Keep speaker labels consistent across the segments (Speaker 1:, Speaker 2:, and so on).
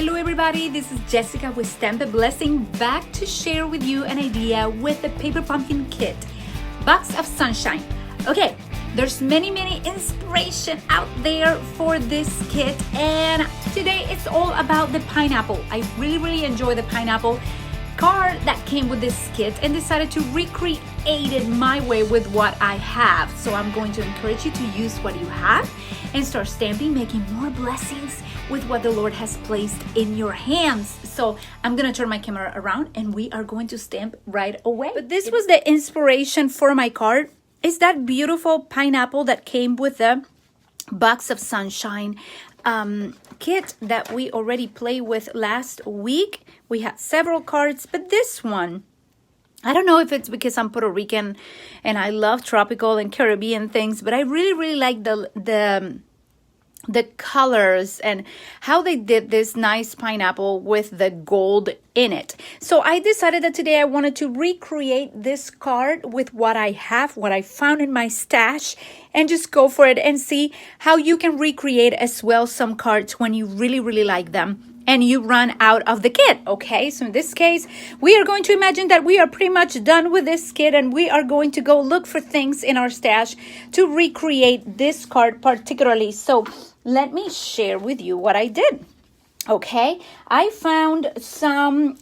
Speaker 1: Hello everybody, this is Jessica with Stamp a Blessing, back to share with you an idea with the paper pumpkin kit, Box of Sunshine. Okay, there's many inspiration out there for this kit, and today it's all about the pineapple. I really enjoy the pineapple card that came with this kit and decided to recreate it my way with what I have. So I'm going to encourage you to use what you have and start stamping, making more blessings with what the Lord has placed in your hands. So I'm gonna turn my camera around and we are going to stamp right away. But this was the inspiration for my card. It's that beautiful pineapple that came with the Box of Sunshine kit that we already played with last week. We had several cards, but this one, I don't know if it's because I'm Puerto Rican and I love tropical and Caribbean things, but I really like the colors and how they did this nice pineapple with the gold in it. So I decided that today I wanted to recreate this card with what I have, what I found in my stash, and just go for it and see how you can recreate as well some cards when you really like them and you run out of the kit. Okay, so in this case, we are going to imagine that we are pretty much done with this kit and we are going to go look for things in our stash to recreate this card particularly. So let me share with you what I did. Okay, I found some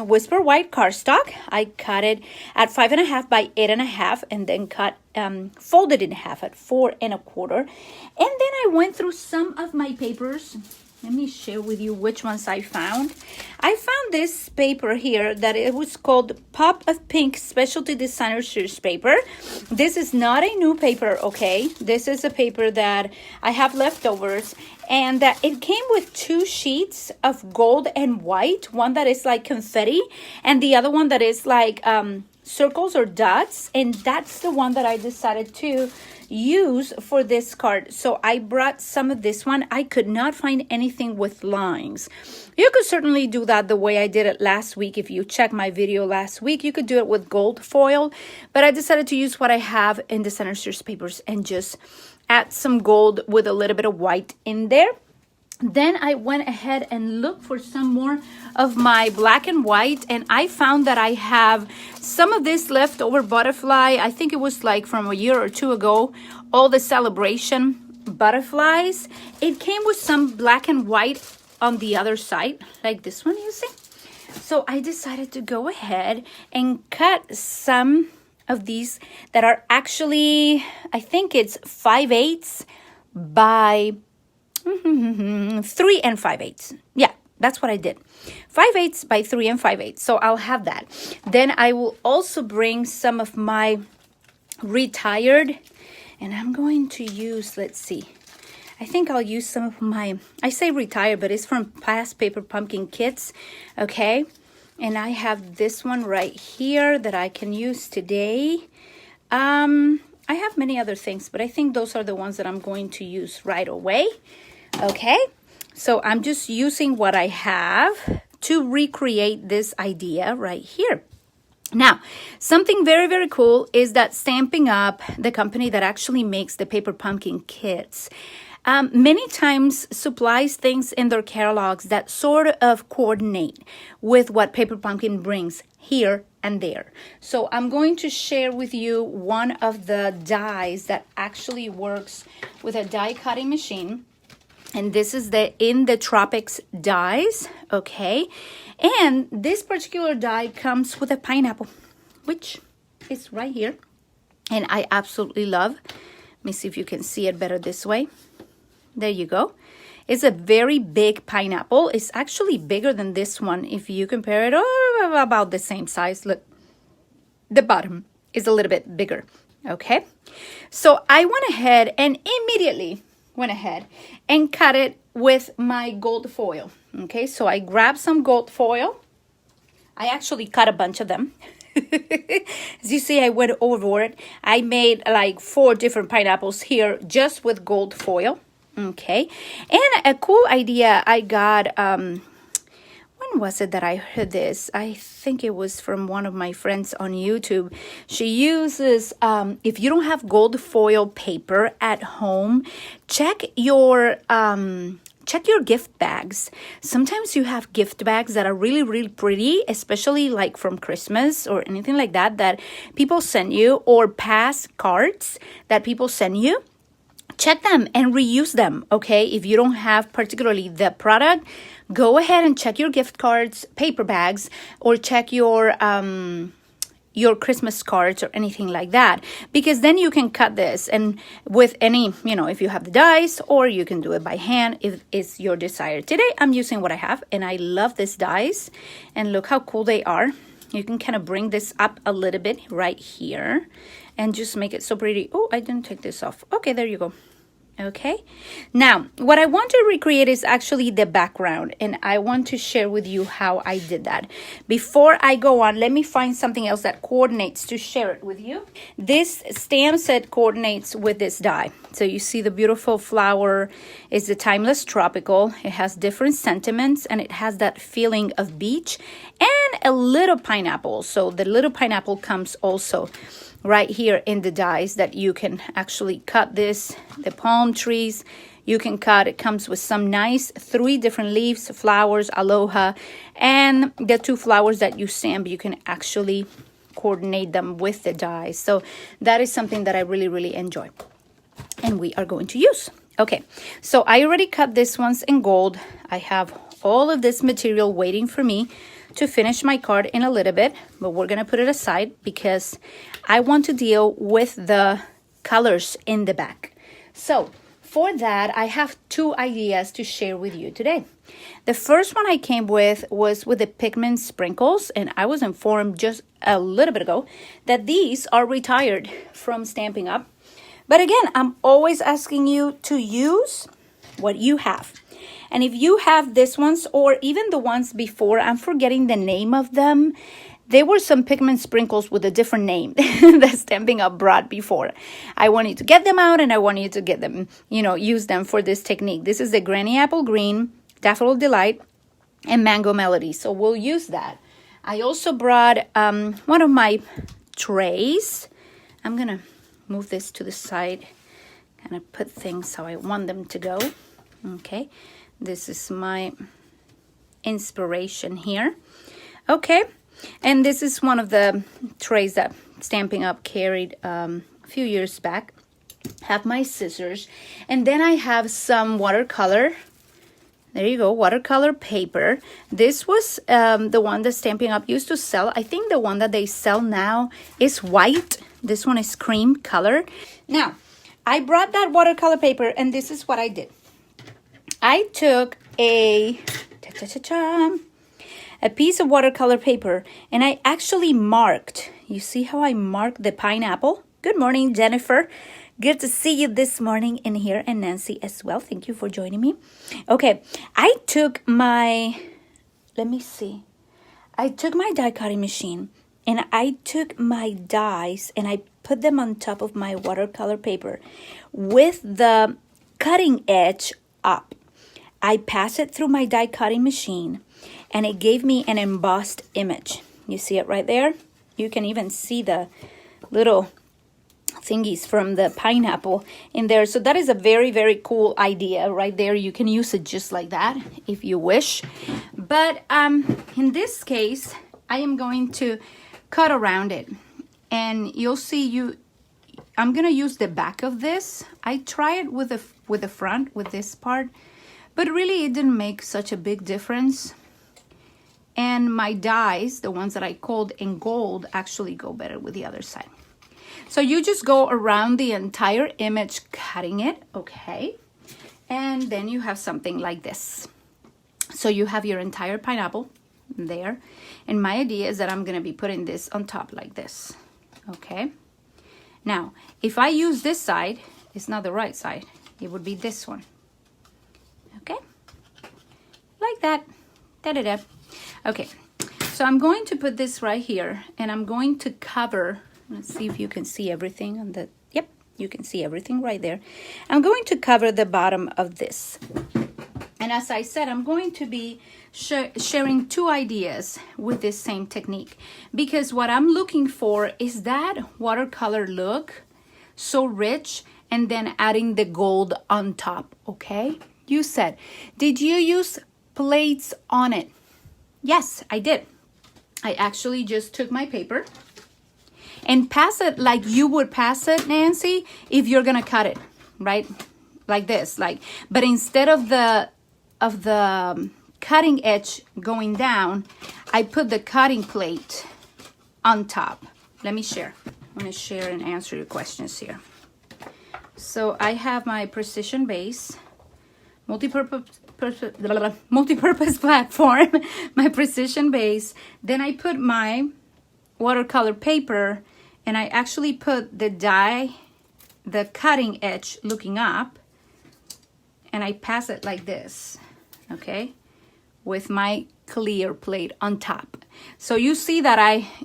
Speaker 1: Whisper White cardstock. I cut it at 5.5 by 8.5 and then folded it in half at 4 1/4. And then I went through some of my papers. Let me share with you which ones I found. I found this paper here that it was called Pop of Pink Specialty Designer Series paper. This is not a new paper, okay? This is a paper that I have leftovers, and it came with 2 sheets of gold and white, one that is like confetti and the other one that is like circles or dots, and that's the one that I decided to use for this card. So I brought some of this one. I could not find anything with lines. You could certainly do that the way I did it last week. If you check my video last week, you could do it with gold foil, but I decided to use what I have in the Designer Series papers and just add some gold with a little bit of white in there. Then I went ahead and looked for some more of my black and white, and I found that I have some of this leftover butterfly. I think it was like from a year or 2 ago, all the celebration butterflies. It came with some black and white on the other side, like this one, you see? So I decided to go ahead and cut some of these that are actually, I think it's 5/8 by 3 5/8. Yeah, that's what I did. 5/8 by 3 5/8. So I'll have that. Then I will also bring some of my retired, and I'm going to use, let's see, I think I'll use some of my, I say retired, but it's from past paper pumpkin kits. Okay, and I have this one right here that I can use today. I have many other things, but I think those are the ones that I'm going to use right away. Okay, so I'm just using what I have to recreate this idea right here. Now, something very cool is that Stampin'Up, the company that actually makes the paper pumpkin kits, many times supplies things in their catalogs that sort of coordinate with what Paper Pumpkin brings here and there. So I'm going to share with you one of the dies that actually works with a die cutting machine. And this is the In the Tropics dies, okay? And this particular die comes with a pineapple, which is right here. And I absolutely love. Let me see if you can see it better this way. There you go. It's a very big pineapple. It's actually bigger than this one. If you compare it, about the same size. Look, the bottom is a little bit bigger, okay? So I went ahead and immediately went ahead and cut it with my gold foil. Okay, so I grabbed some gold foil. I actually cut a bunch of them. As you see, I went overboard. I made like 4 different pineapples here just with gold foil. Okay, and a cool idea I got, when was it that I heard this? I think it was from one of my friends on YouTube. She uses, if you don't have gold foil paper at home, check your check your gift bags. Sometimes you have gift bags that are really, really pretty, especially like from Christmas or anything like that, that people send you, or past cards that people send you. Check them and reuse them, okay? If you don't have particularly the product, go ahead and check your gift cards, paper bags, or check your Christmas cards or anything like that, because then you can cut this and with any, if you have the dies, or you can do it by hand if it's your desire. Today I'm using what I have, and I love these dies, and look how cool they are. You can kind of bring this up a little bit right here and just make it so pretty. Oh, I didn't take this off. Okay, there you go. Okay, now what I want to recreate is actually the background, and I want to share with you how I did that. Before I go on, let me find something else that coordinates to share it with you. This stamp set coordinates with this die. So you see the beautiful flower is the Timeless Tropical. It has different sentiments, and it has that feeling of beach and a little pineapple. So the little pineapple comes also right here in the dies that you can actually cut this, the palm trees, you can cut. It comes with some nice 3 different leaves, flowers, aloha, and the 2 flowers that you stamp, you can actually coordinate them with the dies. So that is something that I really, really enjoy, and we are going to use. Okay, so I already cut this ones in gold. I have all of this material waiting for me to finish my card in a little bit, but we're gonna put it aside because I want to deal with the colors in the back. So for that, I have 2 ideas to share with you today. The first one I came with was with the pigment sprinkles, and I was informed just a little bit ago that these are retired from Stampin' Up. But again, I'm always asking you to use what you have. And if you have this ones, or even the ones before, I'm forgetting the name of them. There were some pigment sprinkles with a different name that Stampin' Up brought before. I want you to get them out, and I want you to get them, use them for this technique. This is the Granny Apple Green, Daffodil Delight, and Mango Melody. So we'll use that. I also brought one of my trays. I'm going to move this to the side, kind of put things how I want them to go. Okay. This is my inspiration here. Okay, and this is one of the trays that Stampin' Up carried a few years back. Have my scissors, and then I have some watercolor. There you go, watercolor paper. This was the one that Stampin' Up used to sell. I think the one that they sell now is white. This one is cream color. Now, I brought that watercolor paper, and this is what I did. I took a piece of watercolor paper, and I actually marked. You see how I marked the pineapple? Good morning, Jennifer. Good to see you this morning in here, and Nancy as well. Thank you for joining me. Okay, I took my, I took my die cutting machine, and I took my dies, and I put them on top of my watercolor paper with the cutting edge up. I passed it through my die cutting machine, and it gave me an embossed image. You see it right there? You can even see the little thingies from the pineapple in there. So that is a very, very cool idea right there. You can use it just like that if you wish. But in this case, I am going to cut around it, and you'll see I'm gonna use the back of this. I tried with the front, with this part, but really it didn't make such a big difference. And my dies, the ones that I called in gold, actually go better with the other side. So you just go around the entire image cutting it, okay? And then you have something like this. So you have your entire pineapple there. And my idea is that I'm gonna be putting this on top like this, okay? Now, if I use this side, it's not the right side. It would be this one, okay? Like that, da-da-da. Okay, so I'm going to put this right here, and I'm going to cover, let's see if you can see everything on the, yep, you can see everything right there. I'm going to cover the bottom of this. And as I said, I'm going to be sharing two ideas with this same technique, because what I'm looking for is that watercolor look, so rich, and then adding the gold on top, okay? You said, did you use plates on it? Yes, I did. I actually just took my paper and pass it like you would pass it, Nancy, if you're gonna cut it, right? Like this, but instead of the cutting edge going down, I put the cutting plate on top. Let me share. I'm gonna share and answer your questions here. So I have my precision base, multi-purpose platform, my precision base. Then I put my watercolor paper, and I actually put the die, the cutting edge looking up, and I pass it like this, okay, with my clear plate on top. So you see that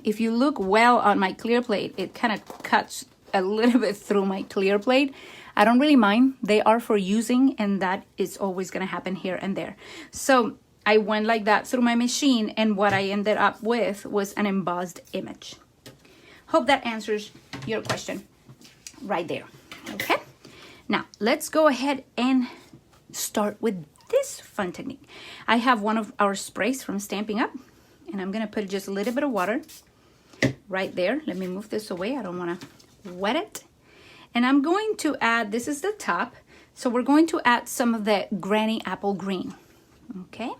Speaker 1: if you look well on my clear plate, it kind of cuts a little bit through my clear plate. I don't really mind. They are for using, and that is always going to happen here and there. So I went like that through my machine, and what I ended up with was an embossed image. Hope that answers your question right there. Okay, now let's go ahead and start with this fun technique. I have one of our sprays from Stampin'Up, and I'm gonna put just a little bit of water right there. Let me move this away. I don't want to wet it. And I'm going to add, this is the top, so we're going to add some of the Granny Apple Green. Okay.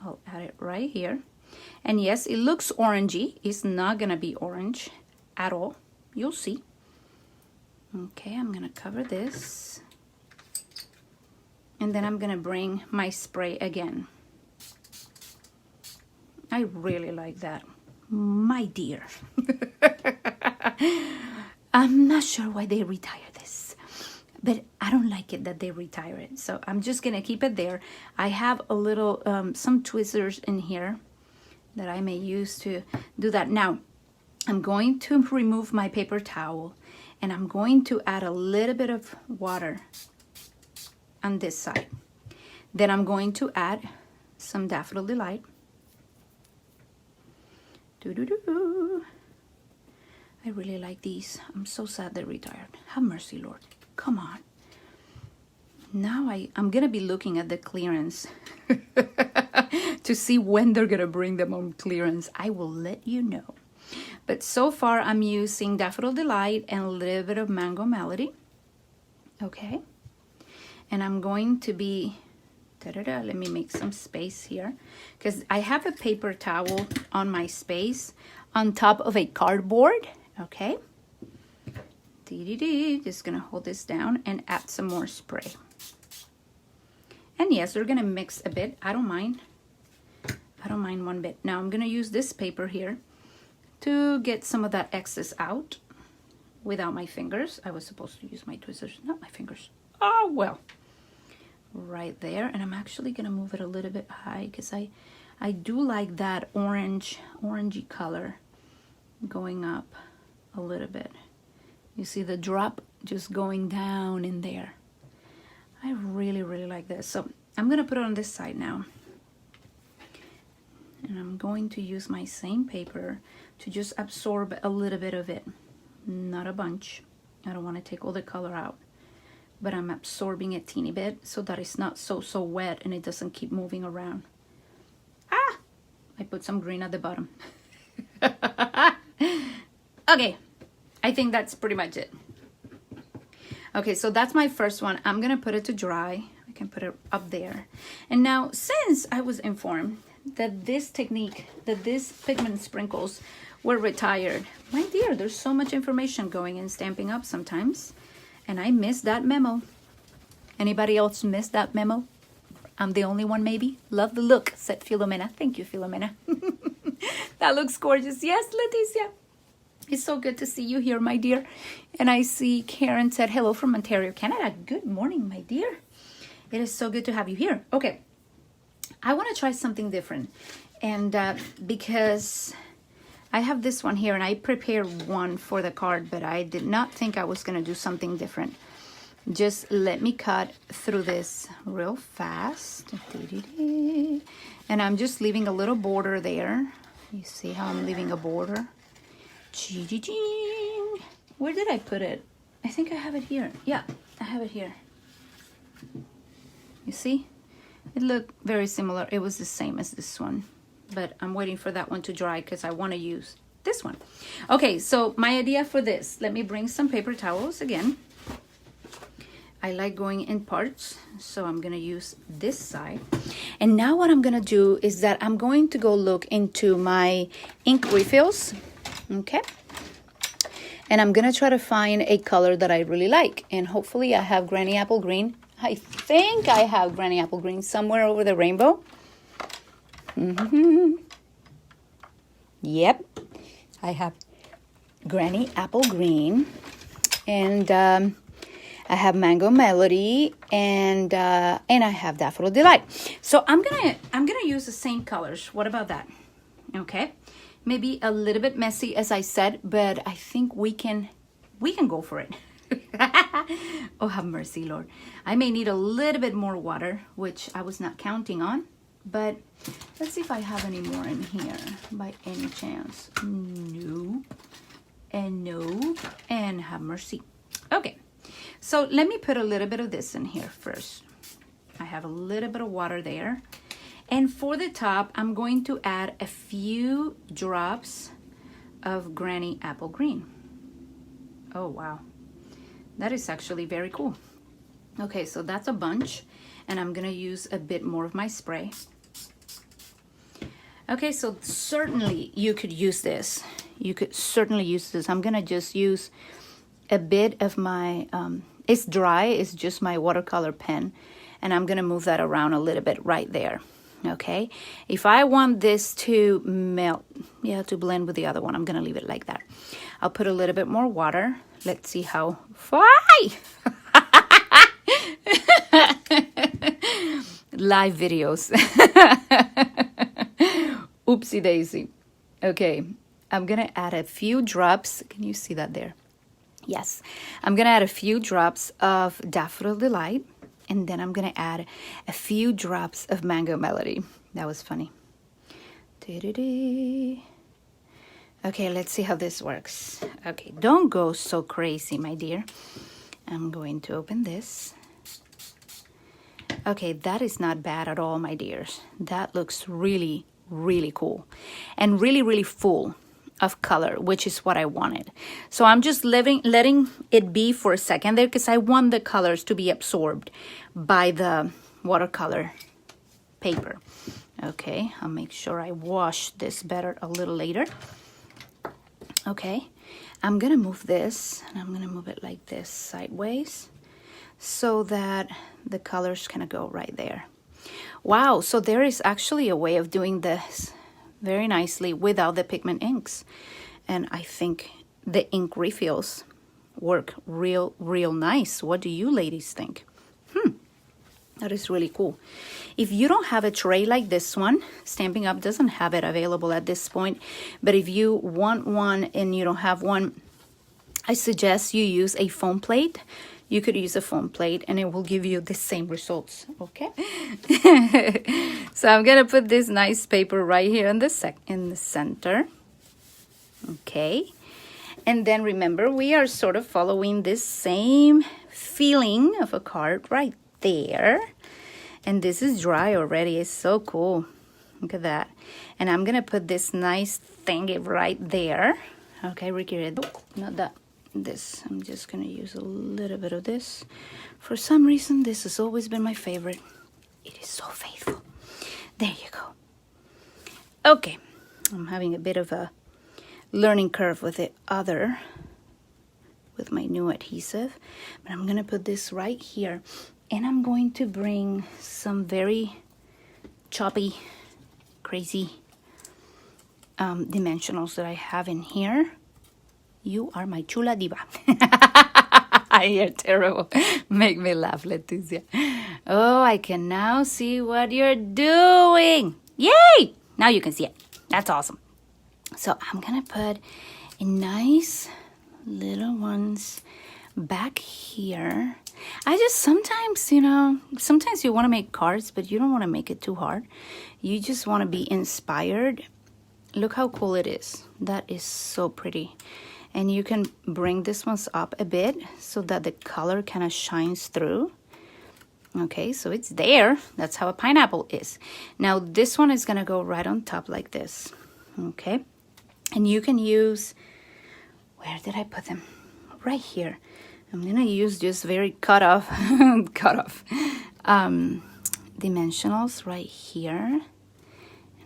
Speaker 1: I'll add it right here. And yes, it looks orangey. It's not gonna be orange at all. You'll see. Okay, I'm gonna cover this. And then I'm gonna bring my spray again. I really like that. My dear. I'm not sure why they retire this, but I don't like it that they retire it. So I'm just gonna keep it there. I have a little, some tweezers in here that I may use to do that. Now, I'm going to remove my paper towel, and I'm going to add a little bit of water on this side. Then I'm going to add some Daffodil Delight. I really like these. I'm so sad they retired. Have mercy, Lord. Come on. Now I'm gonna be looking at the clearance to see when they're gonna bring them on clearance. I will let you know. But so far I'm using Daffodil Delight and a little bit of Mango Melody. Okay. And I'm going to be, let me make some space here, because I have a paper towel on my space on top of a cardboard. Okay. Just gonna hold this down and add some more spray. And yes, we're gonna mix a bit. I don't mind. I don't mind one bit. Now I'm gonna use this paper here to get some of that excess out without my fingers. I was supposed to use my tweezers, not my fingers. Oh, well. Right there. And I'm actually gonna move it a little bit high because I do like that orangey color going up a little bit. You see the drop just going down in there. I really, really like this. So I'm gonna put it on this side now. And I'm going to use my same paper to just absorb a little bit of it. Not a bunch. I don't want to take all the color out. But I'm absorbing a teeny bit so that it's not so wet and it doesn't keep moving around. Ah! I put some green at the bottom. Okay. I think that's pretty much it. Okay, so that's my first one. I'm gonna put it to dry. I can put it up there. And now, since I was informed that this technique, that these pigment sprinkles were retired, my dear, there's so much information going in Stampin'Up sometimes, and I missed that memo. Anybody else missed that memo? I'm the only one, maybe? Love the look, said Filomena. Thank you, Filomena. That looks gorgeous. Yes, Leticia. It's so good to see you here, my dear. And I see Karen said, hello from Ontario, Canada. Good morning, my dear. It is so good to have you here. Okay, I want to try something different. And because I have this one here, and I prepared one for the card, but I did not think I was going to do something different. Just let me cut through this real fast. And I'm just leaving a little border there. You see how I'm leaving a border? Where did I put it? I think I have it here. Yeah, I have it here. You see? It looked very similar. It was the same as this one, but I'm waiting for that one to dry because I want to use this one. Okay, so my idea for this, let me bring some paper towels again. I like going in parts, so I'm gonna use this side. And now what I'm gonna do is that I'm going to go look into my ink refills, okay? And I'm gonna try to find a color that I really like. And hopefully I have Granny Apple Green. I think I have Granny Apple Green somewhere over the rainbow. Yep, I have Granny Apple Green. And I have Mango Melody, and I have Daffodil Delight. So I'm gonna use the same colors. What about that? Okay, maybe a little bit messy, as I said, but I think we can go for it. Oh, have mercy, Lord. I may need a little bit more water, which I was not counting on, but let's see if I have any more in here by any chance. No, and no, and have mercy. Okay. So let me put a little bit of this in here first. I have a little bit of water there. And for the top, I'm going to add a few drops of Granny Apple Green. Oh, wow. That is actually very cool. Okay, so that's a bunch. And I'm going to use a bit more of my spray. Okay, so certainly you could use this. You could certainly use this. I'm going to just use a bit of my... it's dry, it's just my watercolor pen, and I'm gonna move that around a little bit right there. Okay, if I want this to melt, to blend with the other one, I'm gonna leave it like that. I'll put a little bit more water. Let's see how live videos. Oopsie daisy. Okay, I'm gonna add a few drops. Can you see that there? Yes, I'm gonna add a few drops of Daffodil Delight, and then I'm gonna add a few drops of Mango Melody. That was funny. Okay, let's see how this works. Okay, don't go so crazy, my dear. I'm going to open this. Okay, that is not bad at all, my dears. That looks really, really cool and really, really full of color, which is what I wanted. So I'm just letting it be for a second there because I want the colors to be absorbed by the watercolor paper. Okay, I'll make sure I wash this better a little later. Okay, I'm gonna move this, and I'm gonna move it like this sideways so that the colors kind of go right there. Wow, so there is actually a way of doing this very nicely without the pigment inks, and I think the ink refills work real nice. What do you ladies think? That is really cool. If you don't have a tray like this one, Stampin' Up doesn't have it available at this point, but if you want one and you don't have one, I suggest you use a foam plate. You could use a foam plate and it will give you the same results, okay? So I'm gonna put this nice paper right here in the center, okay? And then remember, we are sort of following this same feeling of a card right there. And this is dry already, it's so cool. Look at that. And I'm gonna put this nice thingy right there. Okay, Ricky, not that. This, I'm just gonna use a little bit of this. For some reason, this has always been my favorite. It is so faithful. There you go. Okay, I'm having a bit of a learning curve with with my new adhesive, but I'm gonna put this right here, and I'm going to bring some very choppy, crazy dimensionals that I have in here. You are my chula diva. You're terrible. Make me laugh, Leticia. Oh, I can now see what you're doing. Yay! Now you can see it. That's awesome. So I'm going to put a nice little ones back here. I just sometimes, sometimes you want to make cards, but you don't want to make it too hard. You just want to be inspired. Look how cool it is. That is so pretty. And you can bring this ones up a bit so that the color kind of shines through. Okay, so it's there. That's how a pineapple is. Now this one is gonna go right on top like this. Okay, and you can use, where did I put them? Right here. I'm gonna use just very cut off dimensionals right here.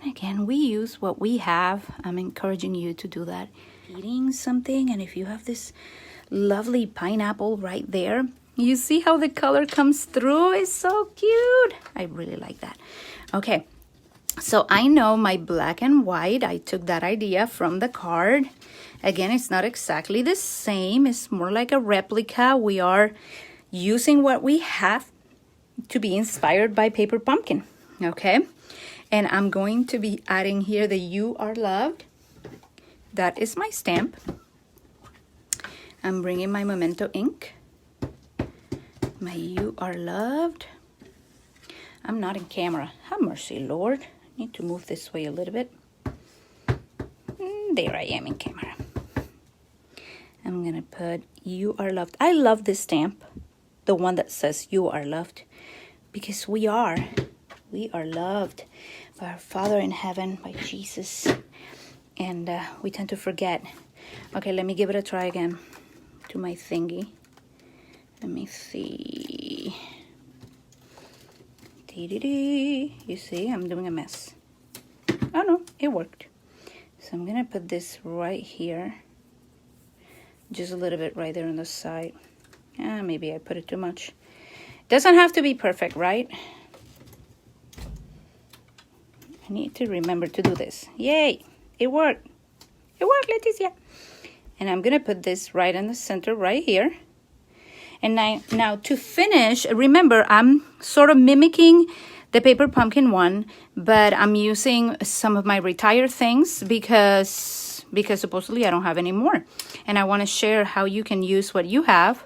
Speaker 1: And again, we use what we have. I'm encouraging you to do that. Eating something, and if you have this lovely pineapple right there, you see how the color comes through? It's so cute. I really like that. Okay, so I know my black and white, I took that idea from the card. Again, it's not exactly the same. It's more like a replica. We are using what we have to be inspired by Paper Pumpkin, okay? And I'm going to be adding here the You Are Loved. That is my stamp. I'm bringing my Memento ink. My You Are Loved. I'm not in camera. Have mercy, Lord. I need to move this way a little bit. There I am in camera. I'm gonna put You Are Loved. I love this stamp, the one that says You Are Loved, because we are loved by our Father in heaven, by Jesus, and we tend to forget. Okay, let me give it a try again to my thingy. Let me see. You see, I'm doing a mess. Oh no, it worked. So I'm gonna put this right here. Just a little bit right there on the side. Maybe I put it too much. Doesn't have to be perfect, right? I need to remember to do this. Yay, it worked. It worked, Leticia. And I'm gonna put this right in the center right here. And now to finish, remember, I'm sort of mimicking the Paper Pumpkin one, but I'm using some of my retired things because supposedly I don't have any more. And I want to share how you can use what you have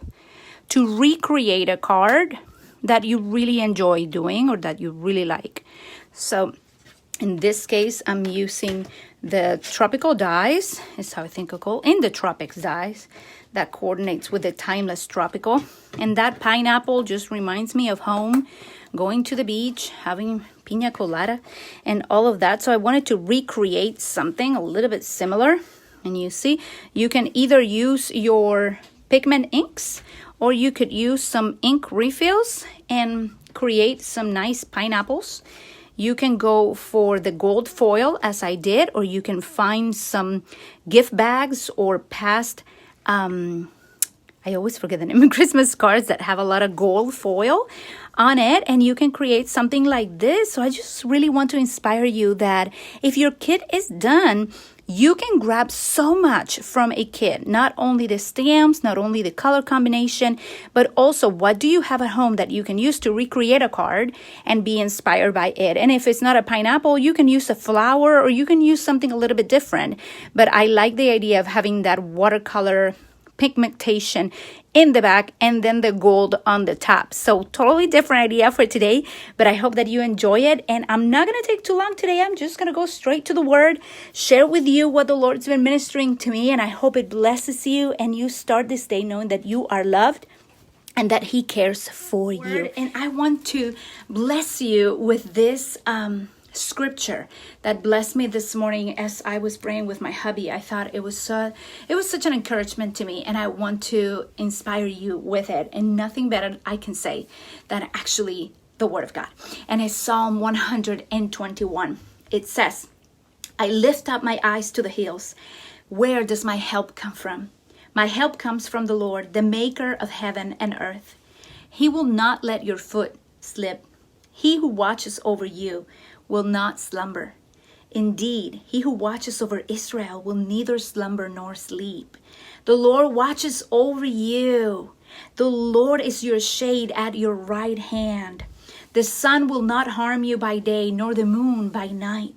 Speaker 1: to recreate a card that you really enjoy doing or that you really like. So in this case, I'm using the tropical dies, is how I think of called, in the tropics dies, that coordinates with the timeless tropical. And that pineapple just reminds me of home, going to the beach, having pina colada and all of that. So I wanted to recreate something a little bit similar. And you see, you can either use your pigment inks or you could use some ink refills and create some nice pineapples. You can go for the gold foil as I did, or you can find some gift bags or past, I always forget the name, Christmas cards that have a lot of gold foil on it, and you can create something like this. So I just really want to inspire you that if your kit is done, you can grab so much from a kit, not only the stamps, not only the color combination, but also what do you have at home that you can use to recreate a card and be inspired by it. And if it's not a pineapple, you can use a flower or you can use something a little bit different. But I like the idea of having that watercolor pigmentation in the back and then the gold on the top. So totally different idea for today, but I hope that you enjoy it. And I'm not going to take too long today. I'm just going to go straight to the word, share with you what the Lord's been ministering to me. And I hope it blesses you and you start this day knowing that you are loved and that He cares for you. And I want to bless you with this scripture that blessed me this morning as I was praying with my hubby. I thought it was such an encouragement to me, and I want to inspire you with it. And nothing better I can say than actually the Word of God. And it's Psalm 121. It says, I lift up my eyes to the hills. Where does my help come from? My help comes from the Lord, the maker of heaven and earth. He will not let your foot slip. He who watches over you will not slumber. Indeed, He who watches over Israel will neither slumber nor sleep. The Lord watches over you. The Lord is your shade at your right hand. The sun will not harm you by day, nor the moon by night.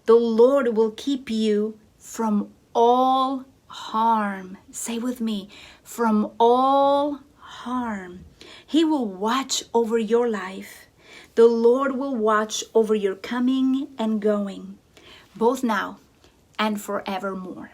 Speaker 1: The Lord will keep you from all harm. Say with me, from all harm. He will watch over your life. The Lord will watch over your coming and going, both now and forevermore.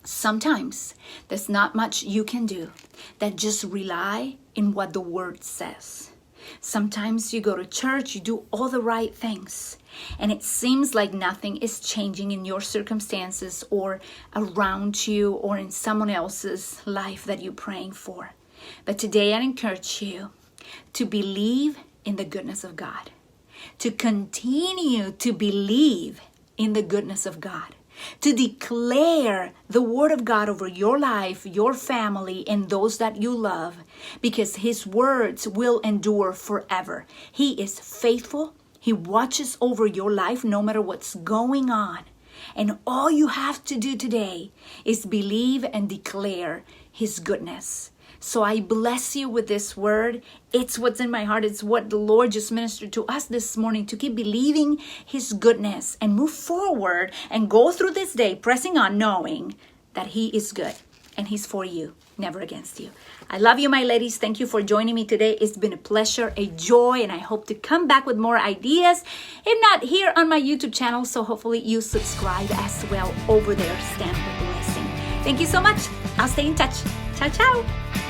Speaker 1: Sometimes there's not much you can do that just rely in what the Word says. Sometimes you go to church, you do all the right things, and it seems like nothing is changing in your circumstances or around you or in someone else's life that you're praying for. But today I encourage you to believe in the goodness of God, to continue to believe in the goodness of God, to declare the word of God over your life, your family, and those that you love, because his words will endure forever. He is faithful. He watches over your life no matter what's going on. And all you have to do today is believe and declare his goodness. So I bless you with this word. It's what's in my heart. It's what the Lord just ministered to us this morning, to keep believing his goodness and move forward and go through this day pressing on, knowing that he is good and he's for you, never against you. I love you, my ladies. Thank you for joining me today. It's been a pleasure, a joy, and I hope to come back with more ideas, if not here on my YouTube channel. So hopefully you subscribe as well over there. Stamp a blessing. Thank you so much. I'll stay in touch. Ciao, ciao.